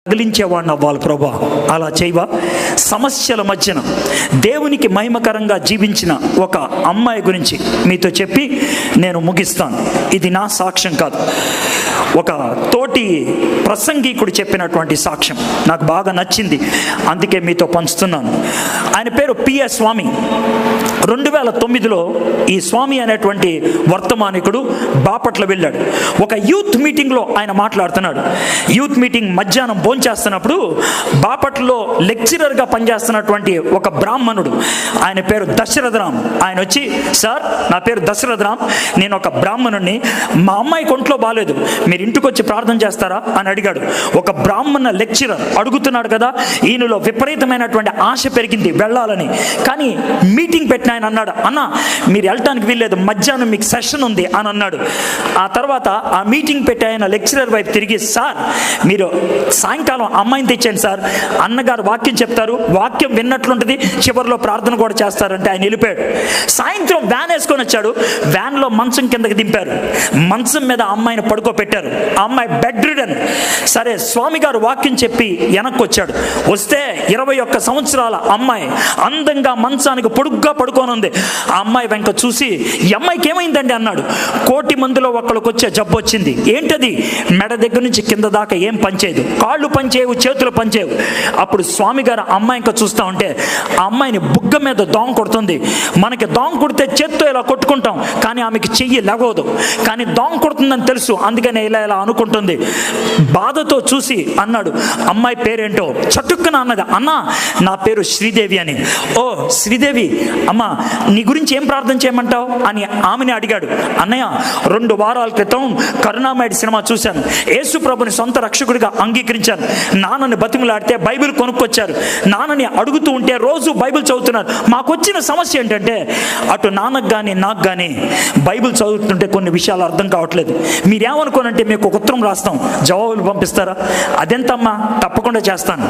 తగిలించేవాడిని అవ్వాలి ప్రభా. అలా చేయవా? సమస్యల మధ్యన దేవునికి మహిమకరంగా జీవించిన ఒక అమ్మాయి గురించి మీతో చెప్పి నేను ముగిస్తాను. ఇది నా సాక్ష్యం కాదు, ఒక తోటి ప్రసంగికుడు చెప్పినటువంటి సాక్ష్యం నాకు బాగా నచ్చింది, అందుకే మీతో పంచుతున్నాను. ఆయన పేరు పిఎస్ స్వామి. 2009లో ఈ స్వామి అనేటువంటి వర్తమానికుడు బాపట్ల వెళ్ళాడు. ఒక యూత్ మీటింగ్లో ఆయన మాట్లాడుతున్నాడు. యూత్ మీటింగ్ మధ్యాహ్నం భోంచేస్తున్నప్పుడు బాపట్లలో లెక్చరర్గా పనిచేస్తున్నటువంటి ఒక బ్రాహ్మణుడు, ఆయన పేరు దశరథరామ్, ఆయన వచ్చి, సార్ నా పేరు దశరథరామ్, నేను ఒక బ్రాహ్మణుడిని, మా అమ్మాయి ఒంట్లో బాగాలేదు, మీరు ఇంటికి వచ్చి ప్రార్థన చేస్తారా అని అడిగాడు. ఒక బ్రాహ్మణ లెక్చరర్ అడుగుతున్నాడు కదా, ఈయనలో విపరీతమైనటువంటి ఆశ పెరిగింది వెళ్ళాలని. కానీ మీటింగ్ పెట్టిన ఆయన అన్నాడు, అన్న మీరు వెళ్ళటానికి వీల్లేదు, మధ్యాహ్నం మీకు సెషన్ ఉంది అని అన్నాడు. ఆ తర్వాత ఆ మీటింగ్ పెట్టి ఆయన లెక్చరర్ వైపు తిరిగి, సార్ మీరు సాయంకాలం అమ్మాయిని తెచ్చాను సార్, అన్నగారు వాక్యం చెప్తారు, వాక్యం విన్నట్లుంటుంది, చివరిలో ప్రార్థన కూడా చేస్తారంటే ఆయన వెళ్ళిపోయాడు. సాయంత్రం వ్యాన్ వేసుకొని వచ్చాడు. వ్యాన్లో మంచం కిందకి దింపారు, మంచం మీద అమ్మాయిని పడుకోబెట్టారు. ఆ అమ్మాయి బెడ్ రిడన్. సరే స్వామి గారు వాక్యం చెప్పి వెనక్కి వచ్చాడు. వస్తే 21 సంవత్సరాల అమ్మాయి అందంగా మంచానికి పొడుగ్గా పడుకొని ఉంది. ఆ అమ్మాయి వెంక చూసి, ఈ అమ్మాయికి ఏమైందండి అన్నాడు. 1,000,000 మందిలో ఒక్కడికి వచ్చే జబ్బు వచ్చింది. ఏంటది? మెడ దగ్గర నుంచి కింద దాకా ఏం పనిచేయదు, కాళ్ళు పనిచేయవు, చేతులు పనిచేయవు. అప్పుడు స్వామి గారు అమ్మాయి ఇంకా చూస్తూ ఉంటే, ఆ అమ్మాయిని బుగ్గ మీద దోమ కొడుతుంది. మనకి దోమ కొడితే చేత్తో ఇలా కొట్టుకుంటాం, కానీ ఆమెకి చెయ్యి లగవదు. కానీ దోమ కొడుతుందని తెలుసు, అందుకని ఇలా ఇలా అనుకుంటుంది. బాధతో చూసి అన్నాడు, అమ్మాయి పేరేంటో? చటుక్కున అన్నది, అన్న నా పేరు శ్రీదేవి అని. ఓ శ్రీదేవి, అమ్మ నీ గురించి ఏం ప్రార్థన చేయమంటావు అని ఆమెని అడిగాడు. అన్నయ్య 2 వారాల క్రితం కరుణామయుడు సినిమా చూశాను, యేసు ప్రభుని సొంత రక్షకుడిగా అంగీకరించాను. నాన్నని బతిమలాడితే బైబిల్ కొనుక్కొచ్చారు, నాన్నని అడుగుతూ ఉంటే రోజు బైబిల్ చదువుతున్నారు. మాకు వచ్చిన సమస్య ఏంటంటే, అటు నాన్నకు కానీ నాకు కానీ బైబిల్ చదువుతుంటే కొన్ని విషయాలు అర్థం కావట్లేదు. మీరేమనుకోనంటే మీకు ఒక ఉత్తరం రాస్తాం, జవాబులు పంపిస్తారా? అదెంతమ్మా, తప్పకుండా చేస్తాను.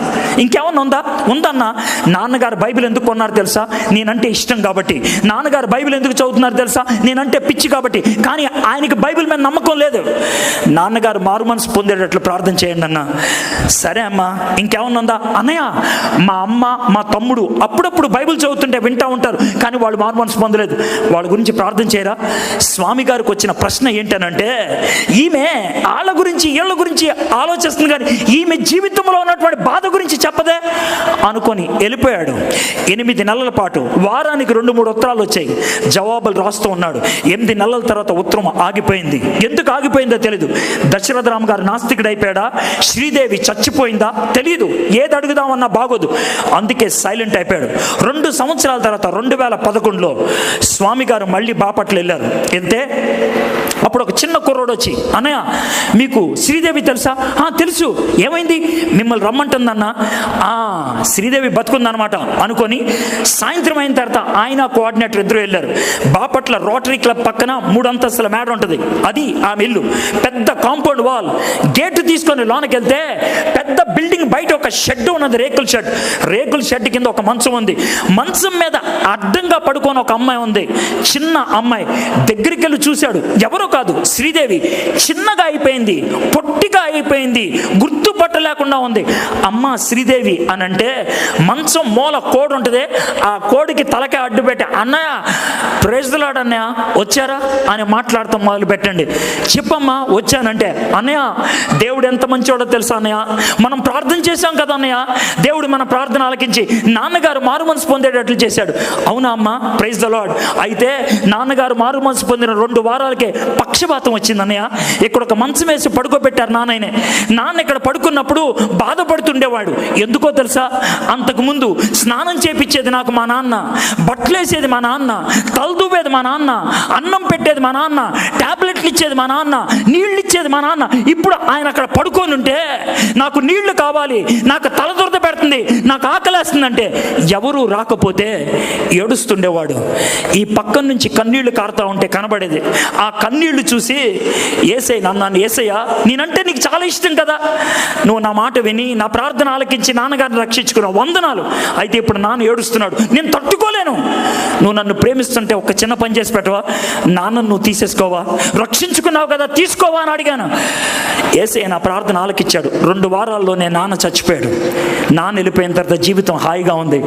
ఇంకేమన్నా ఉందన్నా? నాన్నగారు బైబిల్ ఎందుకు కొన్నారు తెలుసా? నేనంటే ఇష్టం కాబట్టి. నాన్నగారు బైబిల్ ఎందుకు చదువుతున్నారు తెలుసా? నేనంటే పిచ్చి కాబట్టి. కానీ ఆయనకి బైబిల్ మీద నమ్మకం లేదు. నాన్నగారు మారు మనసు పొందేటట్లు ప్రార్థన చేయండి అన్న. సరే అమ్మా, ఇంకేమన్నా ఉందా? అన్నయ్య మా అమ్మ మా తమ్ముడు అప్పుడప్పుడు బైబిల్ చదువుతుంటే వింటూ ఉంటారు, కానీ వాళ్ళు మారు మనసు పొందలేదు, వాళ్ళ గురించి ప్రార్థన చేయరా? స్వామి గారికి వచ్చిన ప్రశ్న ఏంటనంటే, ఈమె వాళ్ళ గురించి వీళ్ళ గురించి ఆలోచిస్తుంది, కానీ ఈమె జీవితంలో ఉన్నటువంటి బాధ గురించి చెప్పదే అనుకొని వెళ్ళిపోయాడు. 8 నెలల పాటు వారానికి 2-3 ఉత్తరాలు వచ్చాయి, జవాబులు రాస్తూ ఉన్నాడు. 8 నెలల తర్వాత ఉత్తరం ఆగిపోయింది. ఎందుకు ఆగిపోయిందో తెలీదు. దశరథరామ్ గారు నాస్తికుడు అయిపోయాడా? శ్రీదేవి చచ్చిపోయిందా? తెలియదు. ఏది అడుగుదామన్నా బాగోదు, అందుకే సైలెంట్ అయిపోయాడు. 2 సంవత్సరాల తర్వాత 2011లో స్వామి గారు మళ్ళీ బాపట్ల వెళ్ళారు. వెళ్తే అప్పుడు ఒక చిన్న కుర్రోడు వచ్చి, అన్నయ్య మీకు శ్రీదేవి తెలుసా? తెలుసు. ఏమైంది? మిమ్మల్ని రమ్మంటుందన్న. శ్రీదేవి బతుకుందనమాట అనుకొని సాయంత్రం అయిన తర్వాత ఆయన కోఆర్డినేటర్ ఇద్దరు వెళ్ళారు. బాపట్ల రోటరీ క్లబ్ పక్కన 3 అంతస్తుల మేడ ఉంటుంది, అది ఆమె ఇల్లు. పెద్ద కాంపౌండ్ వాల్, గేటు తీసుకొని లోనకి వెళ్తే పెద్ద బిల్డింగ్ బయట ఒక షెడ్ ఉన్నది, రేకుల షెడ్ కింద ఒక మంచం ఉంది. మంచం మీద అడ్డంగా పడుకొని ఒక అమ్మాయి ఉంది, చిన్న అమ్మాయి. దగ్గరికి వెళ్ళి చూశాడు, ఎవరో కాదు, శ్రీదేవి. చిన్నగా అయిపోయింది, పొట్టిగా అయిపోయింది, గుర్తుపట్టలేకుండా ఉంది. అమ్మ శ్రీదేవి అని అంటే మంచం మూల కోడి ఉంటుంది, ఆ కోడికి తలకే అడ్డు పెట్టి, అన్నయ్య ప్రైజ్ ది లార్డ్ అన్నయ్య వచ్చారా అని మాట్లాడతాం మొదలు పెట్టండి. చెప్పమ్మా వచ్చానంటే, అన్నయ్య దేవుడు ఎంత మంచివాడో తెలుసా అన్నయ్య, మనం ప్రార్థన చేశాం కదా అన్నయ్య, దేవుడు మన ప్రార్థన ఆలకించి నాన్నగారు మారు మనసు పొందేటట్లు చేశాడు. అవునా అమ్మ, ప్రైజ్ ది లార్డ్. అయితే నాన్నగారు మారు మనసు పొందిన 2 వారాలకే పక్షపాతం వచ్చింది అన్నయ్య. ఇక్కడ ఒక మంచం వేసి పడుకోబెట్టారు నాన్ననే. నాన్న ఇక్కడ పడుకున్నప్పుడు బాధపడుతుండేవాడు. ఎందుకో తెలుసా? అంతకుముందు స్నానం చేపించేది నాకు మా నాన్న, బట్టలేసేది మా నాన్న, తలదూపేది మా నాన్న, అన్నం పెట్టేది మా నాన్న, టాబ్లెట్లు ఇచ్చేది మా నాన్న, నీళ్ళు ఇచ్చేది మా నాన్న. ఇప్పుడు ఆయన అక్కడ పడుకొని ఉంటే నాకు నీళ్లు కావాలి, నాకు తల దురద పెడుతుంది, నాకు ఆకలేస్తుందంటే ఎవరు రాకపోతే ఏడుస్తుండేవాడు. ఈ పక్కన నుంచి కన్నీళ్లు కారుతా ఉంటే కనబడేది. ఆ కన్నీళ్లు చూసి, ఏసై నన్ను, ఏసయ్యా నేనంటే నీకు చాలా ఇష్టం కదా, నువ్వు నా మాట విని నా ప్రార్థన ఆలకించి నాన్నగారిని రక్షించుకో, రక్షించుకున్న వందనాలు. అయితే ఇప్పుడు నాన్న ఏడుస్తున్నాడు, నేను తట్టుకోలేను. నువ్వు నన్ను ప్రేమిస్తుంటే ఒక చిన్న పని చేసి పెట్టవా? నాన్నను నువ్వు తీసేసుకోవా? రక్షించుకున్నావు కదా, తీసుకోవా అని అడిగాను. యేసయ్య నా ప్రార్థన ఆలకిచ్చాడు. 2 వారాల్లోనే నాన్న చచ్చిపోయాడు. నాన్న వెళ్ళిపోయిన తర్వాత జీవితం హాయిగా ఉంది.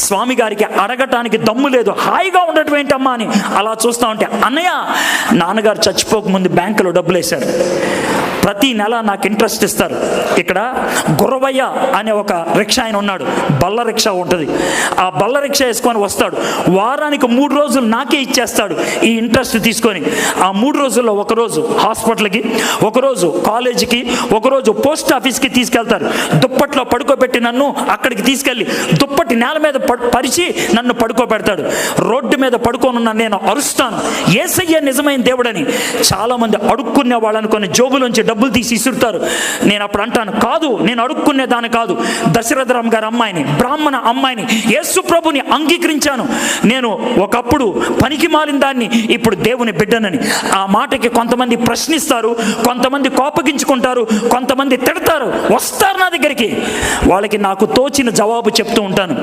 స్వామి గారికి అడగటానికి దమ్ము లేదు, హాయిగా ఉండటం ఏంటమ్మా అని అలా చూస్తా ఉంటే, అన్నయ్య నాన్నగారు చచ్చిపోకముందు బ్యాంకులో డబ్బులు వేశారు. ప్రతి నెల నాకు ఇంట్రెస్ట్ ఇస్తారు. ఇక్కడ గురవయ్య అనే ఒక రిక్షా ఆయన ఉన్నాడు, బల్ల రిక్షా ఉంటుంది. ఆ బల్ల రిక్షా వేసుకొని వస్తాడు. వారానికి 3 రోజులు నాకే ఇచ్చేస్తాడు ఈ ఇంట్రెస్ట్ తీసుకొని. ఆ 3 రోజుల్లో ఒకరోజు హాస్పిటల్కి, ఒకరోజు కాలేజీకి, ఒకరోజు పోస్ట్ ఆఫీస్కి తీసుకెళ్తారు. దుప్పట్లో పడుకోబెట్టి నన్ను అక్కడికి తీసుకెళ్ళి దుప్పటి నేల మీద పరిచి నన్ను పడుకోబెడతాడు. రోడ్డు మీద పడుకోనున్న నేను అరుస్తాను, యేసయ్య నిజమైన దేవుడని. చాలామంది అడుక్కునే వాళ్ళని కొన్ని జోబులోంచి డబ్బులు తీసి ఇసురుతారు. నేను అప్పుడు అంటాను, కాదు, నేను అడుక్కునే దాని కాదు, దశరథరామ్ గారి అమ్మాయిని, బ్రాహ్మణ అమ్మాయిని, యేసు ప్రభుని అంగీకరించాను. నేను ఒకప్పుడు పనికి మాలిన దాన్ని, ఇప్పుడు దేవుని బిడ్డనని. ఆ మాటకి కొంతమంది ప్రశ్నిస్తారు, కొంతమంది కోపగించుకుంటారు, కొంతమంది తిడతారు, వస్తారు నా దగ్గరికి. వాళ్ళకి నాకు తోచిన జవాబు చెప్తూ ఉంటాను.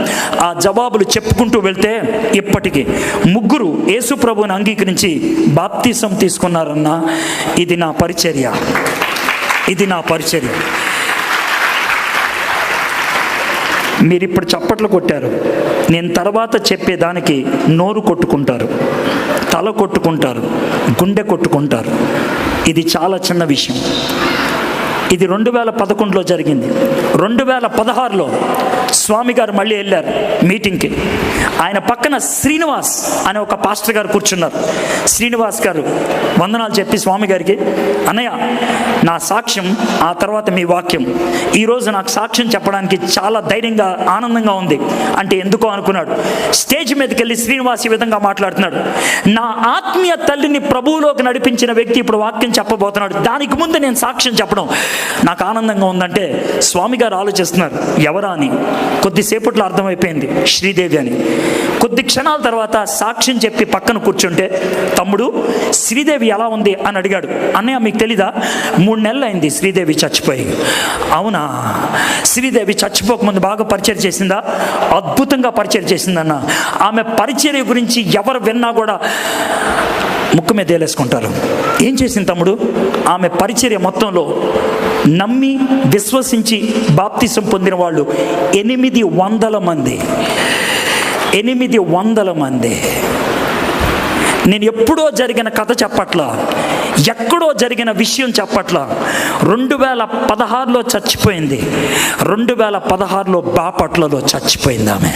ఆ జవాబులు చెప్పుకుంటూ వెళ్తే ఇప్పటికీ 3 యేసు ప్రభుని అంగీకరించి బాప్తిసం తీసుకున్నారన్నా. ఇది నా పరిచర్య, ఇది నా పరిచర్య. మీరు ఇప్పుడు చప్పట్లు కొట్టారు, నేను తర్వాత చెప్పేదానికి నోరు కొట్టుకుంటారు, తల కొట్టుకుంటారు, గుండె కొట్టుకుంటారు. ఇది చాలా చిన్న విషయం. ఇది 2011లో జరిగింది. 2016లో స్వామి గారు మళ్ళీ వెళ్ళారు మీటింగ్కి. ఆయన పక్కన శ్రీనివాస్ అనే ఒక పాస్టర్ గారు కూర్చున్నారు. శ్రీనివాస్ గారు వందనాలు చెప్పి స్వామి గారికి, అన్నయ్య నా సాక్ష్యం, ఆ తర్వాత మీ వాక్యం. ఈరోజు నాకు సాక్ష్యం చెప్పడానికి చాలా ధైర్యంగా, ఆనందంగా ఉంది అంటే ఎందుకో అనుకున్నాడు. స్టేజ్ మీదకి వెళ్ళి శ్రీనివాస్ ఈ విధంగా మాట్లాడుతున్నాడు, నా ఆత్మీయ తల్లిని ప్రభువులోకి నడిపించిన వ్యక్తి ఇప్పుడు వాక్యం చెప్పబోతున్నాడు, దానికి ముందు నేను సాక్ష్యం చెప్పడం నాకు ఆనందంగా ఉందంటే స్వామి గారు ఆలోచిస్తున్నారు, ఎవరా అని. కొద్దిసేపట్లో అర్థమైపోయింది, శ్రీదేవి అని. కొద్ది క్షణాల తర్వాత సాక్ష్యం చెప్పి పక్కన కూర్చుంటే, తమ్ముడు శ్రీదేవి ఎలా ఉంది అని అడిగాడు. అన్నయ్య మీకు తెలీదా, 3 నెలలు అయింది శ్రీదేవి చచ్చిపోయి. అవునా, శ్రీదేవి చచ్చిపోకముందు బాగా పరిచయం చేసిందా? అద్భుతంగా పరిచయం చేసిందన్న. ఆమె పరిచర్య గురించి ఎవరు విన్నా కూడా ముక్కు మీద తేలేసుకుంటారు. ఏం చేసింది తమ్ముడు? ఆమె పరిచర్య మొత్తంలో నమ్మి విశ్వసించి బాప్తిసం పొందిన వాళ్ళు 800 మంది. 800 మంది. నేను ఎప్పుడో జరిగిన కథ చెప్పట్లా, ఎక్కడో జరిగిన విషయం చెప్పట్లా. 2016లో చచ్చిపోయింది. 2016లో బాపట్లలో చచ్చిపోయింది ఆమె.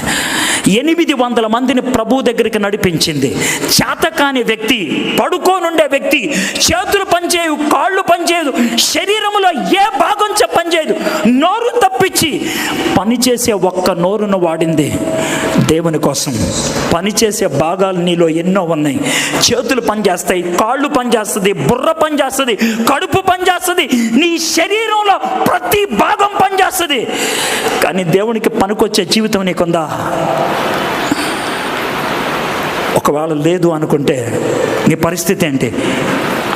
800 మందిని ప్రభు దగ్గరికి నడిపించింది. చేతకాని వ్యక్తి, పడుకోనుండే వ్యక్తి, చేతులు పనిచేయు, కాళ్ళు పనిచేయదు, శరీరంలో ఏ భాగం పనిచేయదు, నోరు తప్పించి పనిచేసే ఒక్క నోరును వాడింది దేవుని కోసం. పనిచేసే భాగాలు నీలో ఎన్నో ఉన్నాయి. చేతులు పనిచేస్తాయి, కాళ్ళు పనిచేస్తుంది, బుర్ర పనిచేస్తుంది, కడుపు పనిచేస్తుంది, నీ శరీరంలో ప్రతి భాగం పనిచేస్తుంది. కానీ దేవునికి పనికొచ్చే జీవితం నీకుందా? ఒకవేళ లేదు అనుకుంటే నీ పరిస్థితి ఏంటి?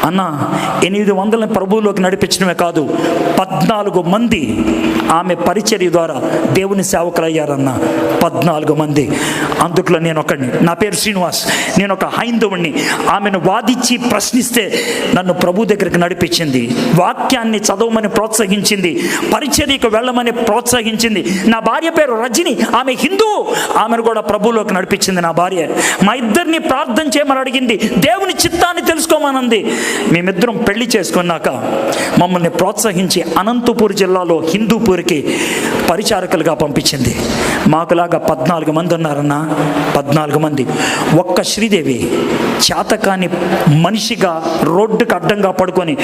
అన్న 800 ప్రభువులోకి నడిపించడమే కాదు, 14 మంది ఆమె పరిచర్య ద్వారా దేవుని సేవకులు అయ్యారన్న. 14 మంది. అందుట్లో నేను ఒకడిని. నా పేరు శ్రీనివాస్, నేను ఒక హైందవుణ్ణి. ఆమెను వాదించి ప్రశ్నిస్తే నన్ను ప్రభు దగ్గరికి నడిపించింది. వాక్యాన్ని చదవమని ప్రోత్సహించింది, పరిచర్యకు వెళ్ళమని ప్రోత్సహించింది. నా భార్య పేరు రజని, ఆమె హిందువు. ఆమెను కూడా ప్రభువులోకి నడిపించింది నా భార్య. మా ఇద్దరిని ప్రార్థన చేయమని అడిగింది, దేవుని చిత్తాన్ని తెలుసుకోమనంది. మేమిద్దరం పెళ్లి చేసుకున్నాక మమ్మల్ని ప్రోత్సహించి అనంతపూర్ జిల్లాలో హిందూపూర్కి పరిచారకులుగా పంపించింది. మాకులాగా 14 మంది ఉన్నారన్న. 14 మంది. ఒక్క శ్రీదేవి చేతకాని మనిషిగా రోడ్డుకు అడ్డంగా పడుకొని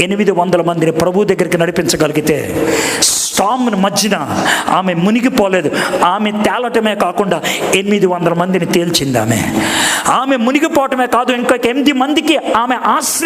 800 మందిని ప్రభు దగ్గరికి నడిపించగలిగితే, స్టామ్ మధ్యన ఆమె మునిగిపోలేదు. ఆమె తేలటమే కాకుండా 800 మందిని తేల్చింది ఆమె. ఆమె మునిగిపోవటమే కాదు, ఇంకొక 8 మందికి ఆమె ఆశ్రయం